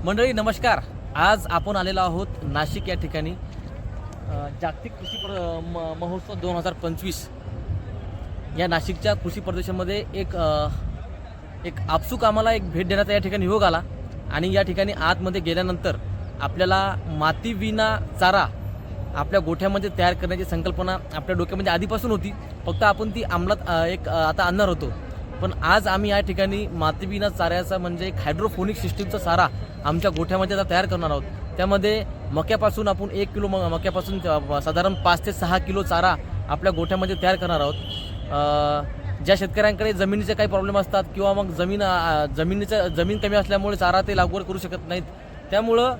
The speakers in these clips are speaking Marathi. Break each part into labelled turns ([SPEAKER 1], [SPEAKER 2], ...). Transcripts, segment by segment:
[SPEAKER 1] मंडळी नमस्कार. आज आपण आलेलो आहोत नाशिक या ठिकाणी जागतिक कृषी महोत्सव 2025 या नाशिकच्या कृषी प्रदर्शनामध्ये एक आपसूक आम्हाला एक भेट देण्याचा या ठिकाणी योग आला आणि या ठिकाणी आतमध्ये गेल्यानंतर आपल्याला माती विना चारा आपल्या गोठ्यामध्ये तयार करण्याची संकल्पना आपल्या डोक्यामध्ये आधीपासून होती. फक्त आपण ती अंमलात आता आणणार होतो. पण आज आम्ही या ठिकाणी मातीविना चाऱ्याचा म्हणजे एक हायड्रोफोनिक सिस्टीमचा चारा आमच्या गोठ्यामध्ये आता तयार करणार आहोत. त्यामध्ये मक्यापासून आपण 1 किलो मक्यापासून साधारण 5 ते 6 किलो चारा आपल्या गोठ्यामध्ये तयार करणार आहोत. ज्या शेतकऱ्यांकडे जमिनीचे काही प्रॉब्लेम असतात किंवा मग जमीन कमी असल्यामुळे चारा ते लागवड करू शकत नाहीत, त्यामुळं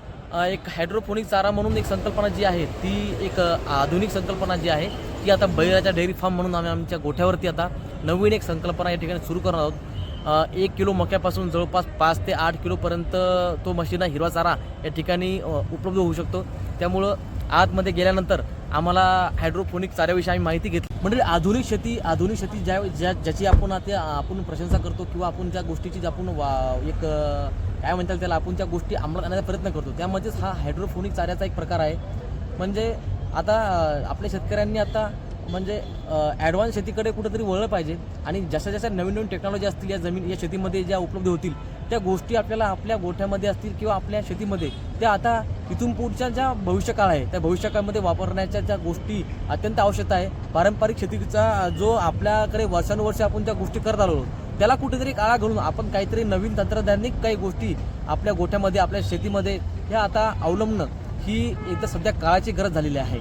[SPEAKER 1] एक हायड्रोफोनिक चारा म्हणून एक संकल्पना जी आहे ती एक आधुनिक संकल्पना जी आहे ती आता बळीराजा डेअरी फार्म म्हणून आम्ही आमच्या गोठ्यावरती आता नवीन एक संकल्पना या ठिकाणी सुरू करणार आहोत. 1 किलो मक्यापासून जवळपास 5 ते 8 किलोपर्यंत तो मशीना हिरवा चारा या ठिकाणी उपलब्ध होऊ शकतो. त्यामुळं आतमध्ये गेल्यानंतर आम्हाला हायड्रोफोनिक चाऱ्याविषयी आम्ही माहिती घेतली. म्हणजे आधुनिक शेती ज्याची आपण प्रशंसा करतो किंवा आपण ज्या गोष्टीची आपण एक काय म्हणतात त्याला आपण त्या गोष्टी अंमलात आणण्याचा प्रयत्न करतो, त्यामध्येच हा हायड्रोफोनिक चाऱ्याचा एक प्रकार आहे. म्हणजे आता आपल्या शेतकऱ्यांनी आता म्हणजे ॲडव्हान्स शेतीकडे कुठेतरी वळलं पाहिजे आणि जशा नवीन टेक्नॉलॉजी असतील या शेतीमध्ये ज्या उपलब्ध होतील त्या गोष्टी आपल्याला आपल्या गोठ्यामध्ये असतील किंवा आपल्या शेतीमध्ये त्या आता इथून पुढच्या ज्या भविष्यकाळ आहे त्या भविष्यकाळामध्ये वापरण्याच्या ज्या गोष्टी अत्यंत आवश्यक आहे. पारंपरिक शेतीचा जो आपल्याकडे वर्षानुवर्ष आपण त्या गोष्टी करत आलो त्याला कुठेतरी काळा घालून आपण काहीतरी नवीन तंत्रज्ञानिक काही गोष्टी आपल्या गोठ्यामध्ये आपल्या शेतीमध्ये ह्या आता अवलंबणं ही एकदा सध्या काळाची गरज झालेली आहे.